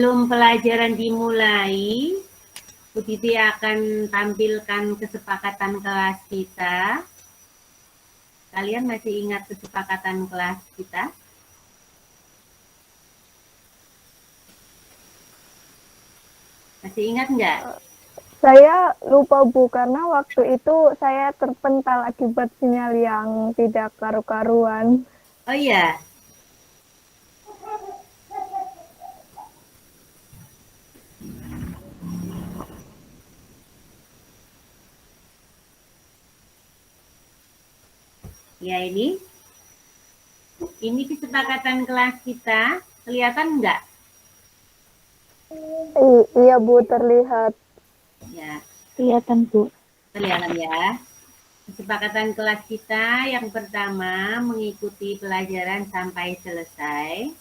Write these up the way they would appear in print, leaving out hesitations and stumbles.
Sebelum pelajaran dimulai, Bu Titi akan tampilkan kesepakatan kelas kita. Kalian masih ingat kesepakatan kelas kita? Masih ingat nggak? Saya lupa Bu, karena waktu itu saya terpental akibat sinyal yang tidak karu-karuan. Oh iya. Ya ini kesepakatan kelas kita. Kelihatan nggak? Iya Bu, terlihat. Ya. Kelihatan Bu. Kelihatan ya. Kesepakatan kelas kita yang pertama mengikuti pelajaran sampai selesai.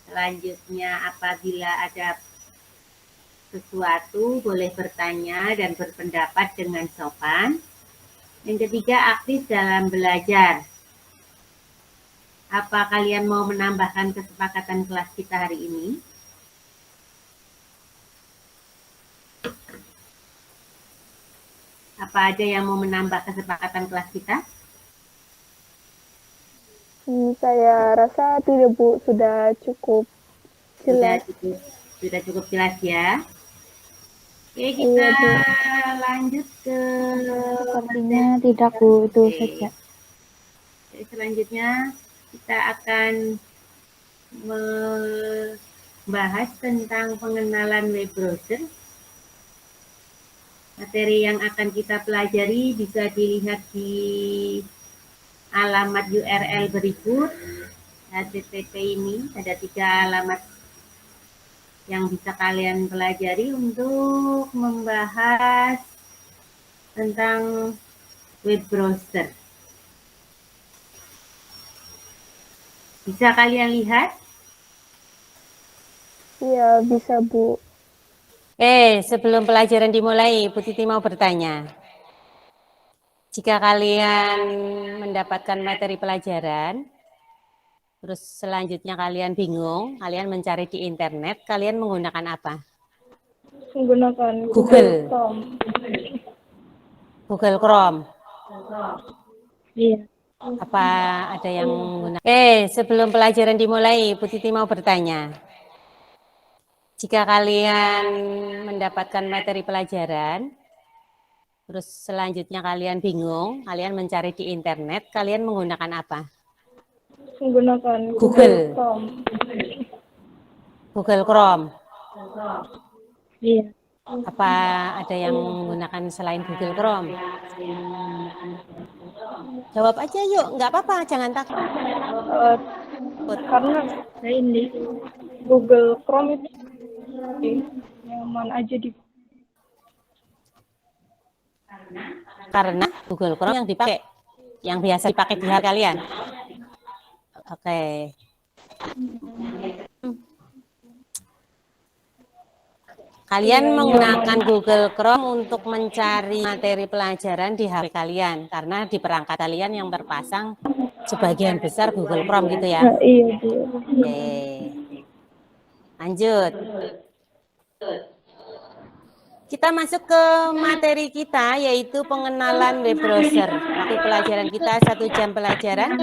Selanjutnya apabila ada sesuatu boleh bertanya dan berpendapat dengan sopan. Yang ketiga, aktif dalam belajar. Apa kalian mau menambahkan kesepakatan kelas kita hari ini? Apa ada yang mau menambah kesepakatan kelas kita? Saya rasa tidak Bu, sudah cukup jelas. Sudah cukup jelas ya. Oke, kita lanjut ke Sepertinya tidak Bu, itu saja. Selanjutnya kita akan membahas tentang pengenalan web browser. Materi yang akan kita pelajari bisa dilihat di alamat URL berikut. HTTP ini ada 3 alamat yang bisa kalian pelajari untuk membahas tentang web browser. Bisa kalian lihat? Iya, bisa Bu. Sebelum pelajaran dimulai, Bu Titi mau bertanya. Jika kalian mendapatkan materi pelajaran, terus selanjutnya kalian bingung, kalian mencari di internet, kalian menggunakan apa? Menggunakan Google. Chrome. Google Chrome. Iya. Apa ada yang menggunakan? Sebelum pelajaran dimulai, Bu Titi mau bertanya. Jika kalian mendapatkan materi pelajaran, terus selanjutnya kalian bingung, kalian mencari di internet, kalian menggunakan apa? Menggunakan Google. Chrome. Google Chrome. Iya. Apa ada yang menggunakan selain Google Chrome? Jawab aja yuk, nggak apa-apa, jangan takut. Karena ini Google Chrome itu nyaman aja di. Karena Google Chrome yang dipakai, yang biasa dipakai di HP kalian. Oke. Kalian menggunakan Google Chrome untuk mencari materi pelajaran di HP kalian, karena di perangkat kalian yang terpasang sebagian besar Google Chrome gitu ya. Iya Bu. Oke. Lanjut. Kita masuk ke materi kita, yaitu pengenalan web browser. Waktu pelajaran kita 1 jam pelajaran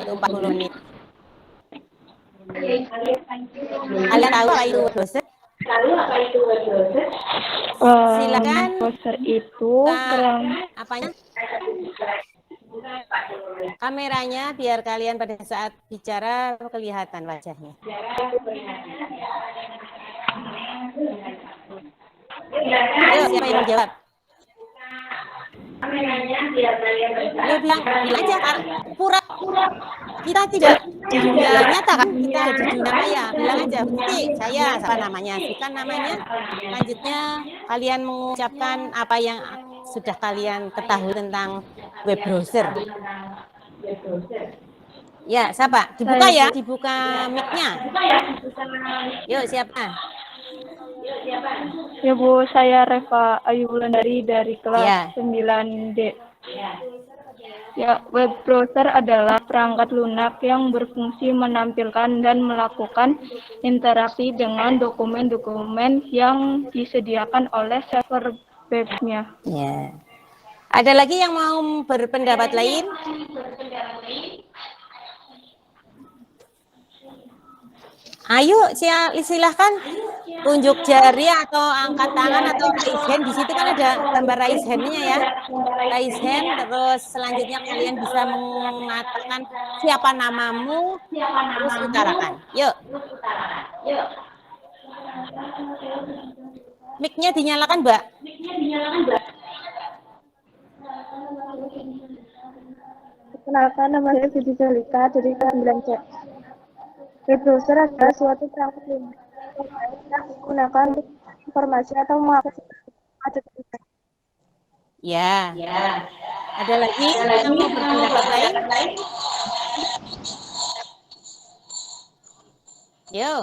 atau 40 menit. Kalian tahu apa itu web browser? Silakan. Browser itu apanya? Kameranya biar kalian pada saat bicara kelihatan wajahnya. Ayo, siapa yang jawab? Ayo bilang aja Kak. Pura-pura. Kita tidak di dunia nyata kan? Kita ada di dunia maya. Bilang aja, Bukti, saya apa namanya? Bukan namanya. Selanjutnya kalian mengucapkan apa yang sudah kalian ketahui tentang web browser. Ya, siapa? Dibuka ya, dibuka mic-nya. Yuk, siapa? Ya Bu, saya Reva Ayu Wulandari dari kelas Ya. 9D. Ya, web browser adalah perangkat lunak yang berfungsi menampilkan dan melakukan interaksi dengan dokumen-dokumen yang disediakan oleh server webnya. Ya. Ada lagi yang mau berpendapat lain? Ayo, silahkan tunjuk jari atau angkat tangan atau raise hand. Di situ kan ada gambar raise hand-nya ya. Raise hand, terus selanjutnya kalian bisa mengatakan siapa namamu, terus utarakan. Yuk. Mic-nya dinyalakan, Mbak. Perkenalkan, nama saya Siti Jalika dari kelas 9C. Web browser adalah suatu perangkat lunak yang digunakan untuk informasi atau mengakses internet. Ya. Ada lagi yang mau berpendapat lain? Yo.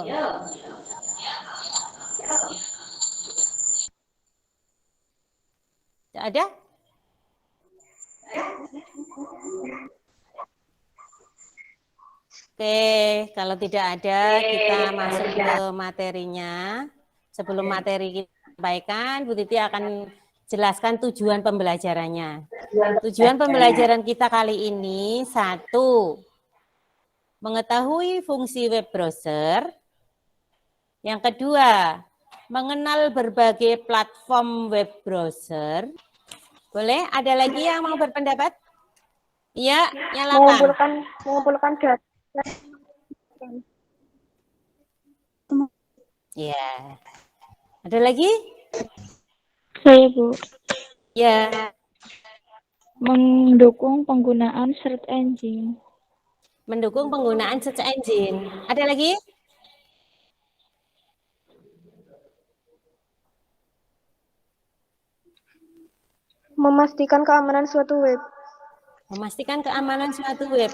Tidak ada? Oke, kalau tidak ada, kita masuk ke materinya. Sebelum materi kita sampaikan, Bu Titi akan jelaskan tujuan pembelajarannya. Tujuan pembelajaran kita kali ini, 1, mengetahui fungsi web browser. Yang kedua, mengenal berbagai platform web browser. Boleh? Ada lagi yang mau berpendapat? Iya, nyalakan. Mengumpulkan data. Ya. Ada lagi? Saya, Bu. Ya. Mendukung penggunaan search engine. Mendukung penggunaan search engine. Ada lagi? Memastikan keamanan suatu web. Memastikan keamanan suatu web.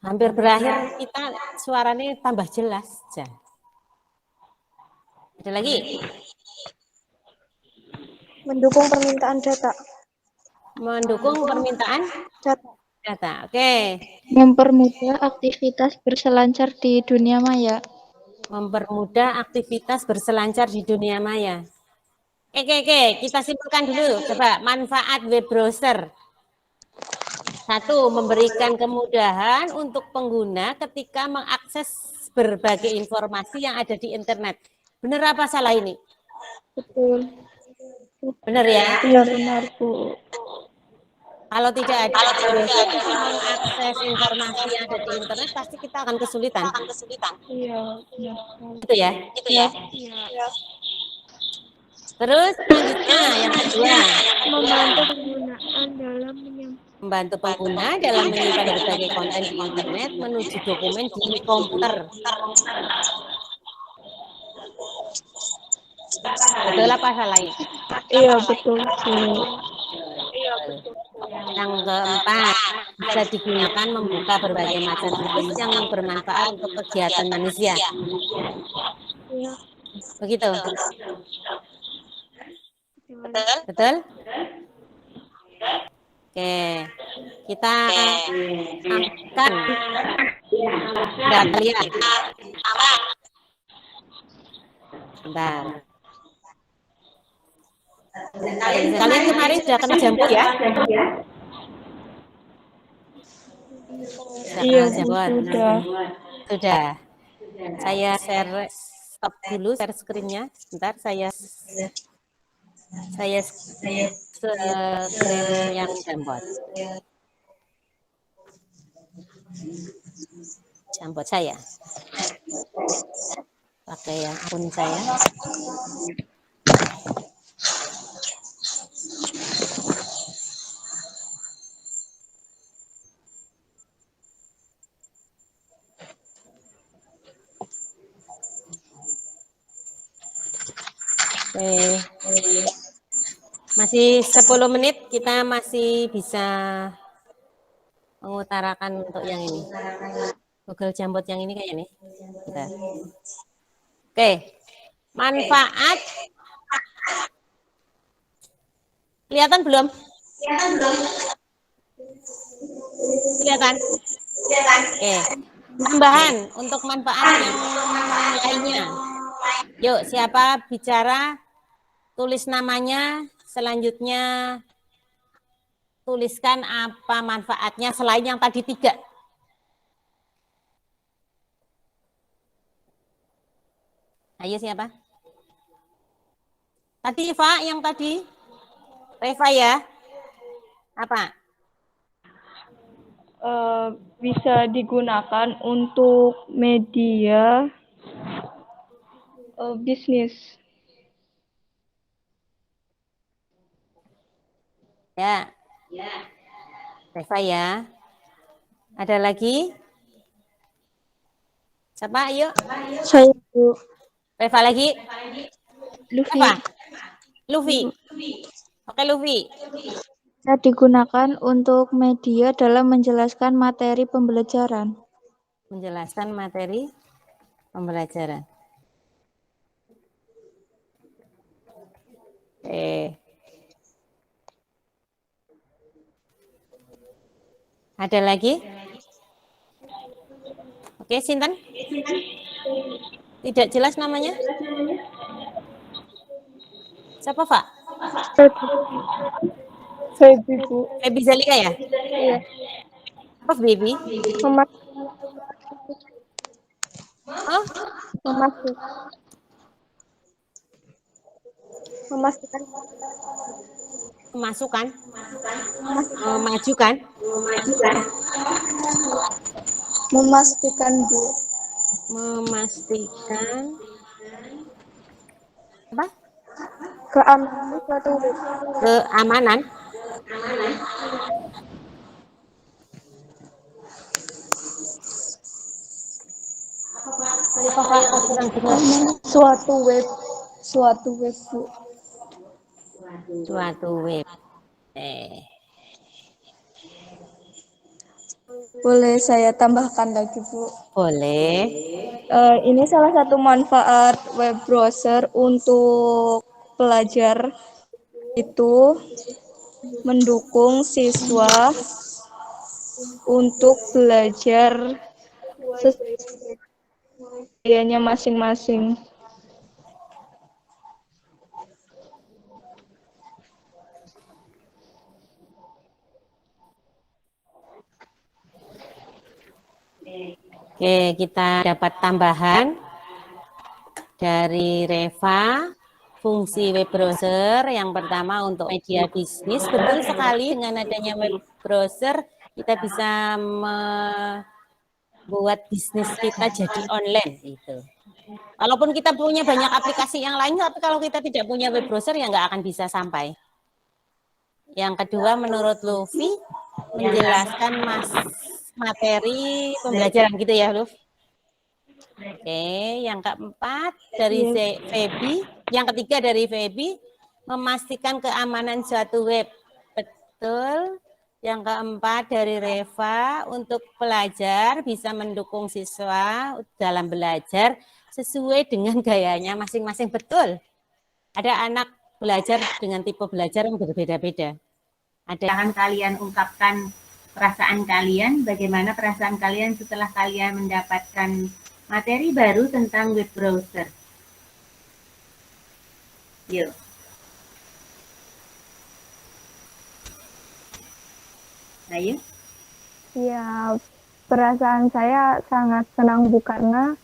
Hampir berakhir, kita suaranya tambah jelas. Ada lagi? Mendukung permintaan data. Mendukung permintaan data. Oke. Mempermudah aktivitas berselancar di dunia maya. Mempermudah aktivitas berselancar di dunia maya. Oke, kita simpulkan dulu. Coba, manfaat web browser. 1, memberikan kemudahan untuk pengguna ketika mengakses berbagai informasi yang ada di internet. Benar apa salah ini? Betul. Benar ya? Iya, benar, Bu. Kalau tidak ada browser untuk mengakses informasi yang ada di internet, pasti kita akan kesulitan. Iya. Gitu ya? Iya. Terus selanjutnya yang kedua, Membantu pengguna dalam menyimpan berbagai konten di internet menuju dokumen di komputer. Betul apa salah ini? Iya, betul. Yang keempat, bisa digunakan membuka berbagai macam situs yang bermanfaat untuk kegiatan manusia. Begitu? Betul? Oke, kita akan lihat. Bentar. Kalian kemarin sudah kena Jamboard ya? Iya, sudah. Sudah. Saya share stop dulu share screen-nya. Sebentar, saya screen yang Jamboard. Jamboard saya. Pakai yang akun saya. Oke. Masih 10 menit, kita masih bisa mengutarakan untuk yang ini. Google Jamboard yang ini kayaknya nih. Bentar. Oke. Manfaat. Kelihatan belum? Kelihatan? Oke. Tambahan untuk manfaat yang lainnya. Yuk, siapa bicara? Tulis namanya. Selanjutnya tuliskan apa manfaatnya selain yang tadi 3. Ayo siapa? Tadi Eva, yang tadi? Reva ya? Apa? Bisa digunakan untuk media bisnis. Ya. Reva ya. Ada lagi? Siapa? Ayo. Saya Bu Reva lagi. Luffy. Apa? Luffy. Oke, Luffy. Bisa digunakan untuk media dalam menjelaskan materi pembelajaran. Menjelaskan materi pembelajaran. Ada lagi? Oke, Sinten? Tidak jelas namanya? Siapa, Pak? Baby Bu. Baby Zalika ya? Iya. Apa baby? Oh, Memastikan memasukkan, memajukan, memastikan Bu memastikan apa? keamanan suatu web. Keamanan. Apa Pak? Kok kurang dengar? Suatu web Bu. Suatu web. Boleh saya tambahkan lagi Bu? Boleh. Ini salah satu manfaat web browser untuk pelajar itu mendukung siswa untuk belajar sesuai gayanya masing-masing. Oke, kita dapat tambahan dari Reva. Fungsi web browser yang pertama untuk media bisnis. Betul sekali, dengan adanya web browser kita bisa membuat bisnis kita jadi online gitu. Walaupun kita punya banyak aplikasi yang lain, tapi kalau kita tidak punya web browser ya nggak akan bisa sampai. Yang kedua, menurut Luffy, menjelaskan materi pembelajaran gitu ya, Luf. Oke, yang keempat dari Feby, yang ketiga dari Feby, memastikan keamanan suatu web. Betul. Yang keempat dari Reva, untuk pelajar bisa mendukung siswa dalam belajar sesuai dengan gayanya masing-masing. Betul. Ada anak belajar dengan tipe belajar yang berbeda-beda. Silakan kalian ungkapkan perasaan kalian, bagaimana perasaan kalian setelah kalian mendapatkan materi baru tentang web browser. Yuk. Ayo. Ya, perasaan saya sangat senang Bu, karena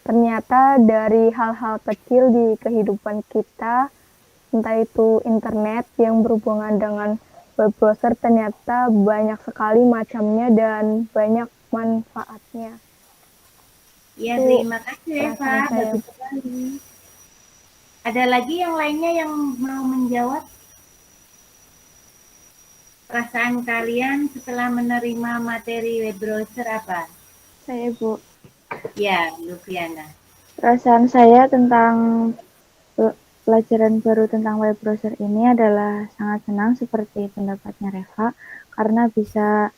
ternyata dari hal-hal kecil di kehidupan kita, entah itu internet yang berhubungan dengan web browser, ternyata banyak sekali macamnya dan banyak manfaatnya. Ya, terima kasih Eva, bagus sekali. Ada lagi yang lainnya yang mau menjawab? Perasaan kalian setelah menerima materi web browser apa? Saya Bu. Ya, Lufiana. Perasaan saya tentang pelajaran baru tentang web browser ini adalah sangat senang seperti pendapatnya Reva, karena bisa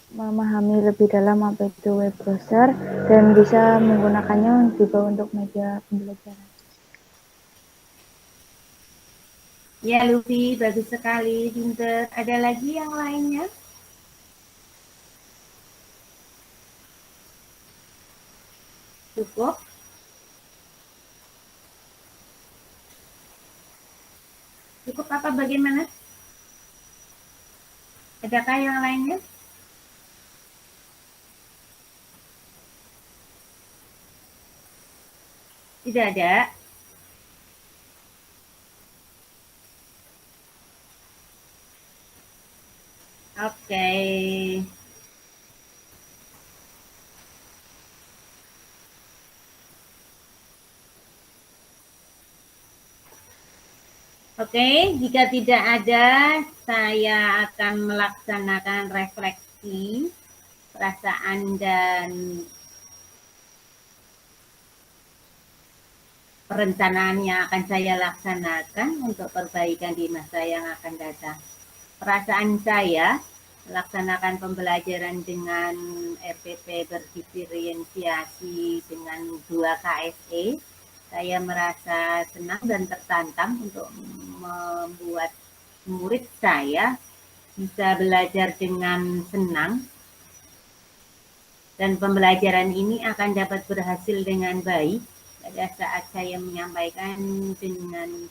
memahami lebih dalam apa itu web browser dan bisa menggunakannya juga untuk media pembelajaran. Ya, Luffy, bagus sekali, pinter. Ada lagi yang lainnya? Cukup? Cukup apa bagaimana? Adakah yang lainnya? Tidak ada. Oke. Oke, jika tidak ada, saya akan melaksanakan refleksi perasaan dan perencanaan yang akan saya laksanakan untuk perbaikan di masa yang akan datang. Perasaan saya melaksanakan pembelajaran dengan RPP berdiferensiasi dengan 2 KSE. Saya merasa senang dan tertantang untuk membuat murid saya bisa belajar dengan senang, dan pembelajaran ini akan dapat berhasil dengan baik pada saat saya menyampaikan dengan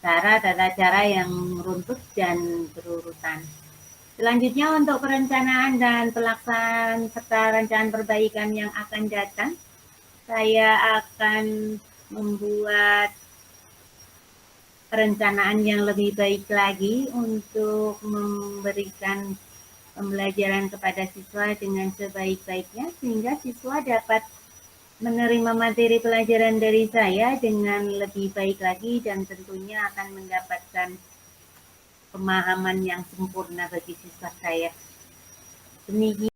tata cara yang runtut dan berurutan. Selanjutnya untuk perencanaan dan pelaksanaan serta rancangan perbaikan yang akan datang, saya akan membuat perencanaan yang lebih baik lagi untuk memberikan pembelajaran kepada siswa dengan sebaik-baiknya, sehingga siswa dapat menerima materi pelajaran dari saya dengan lebih baik lagi dan tentunya akan mendapatkan pemahaman yang sempurna bagi siswa saya. Demikian.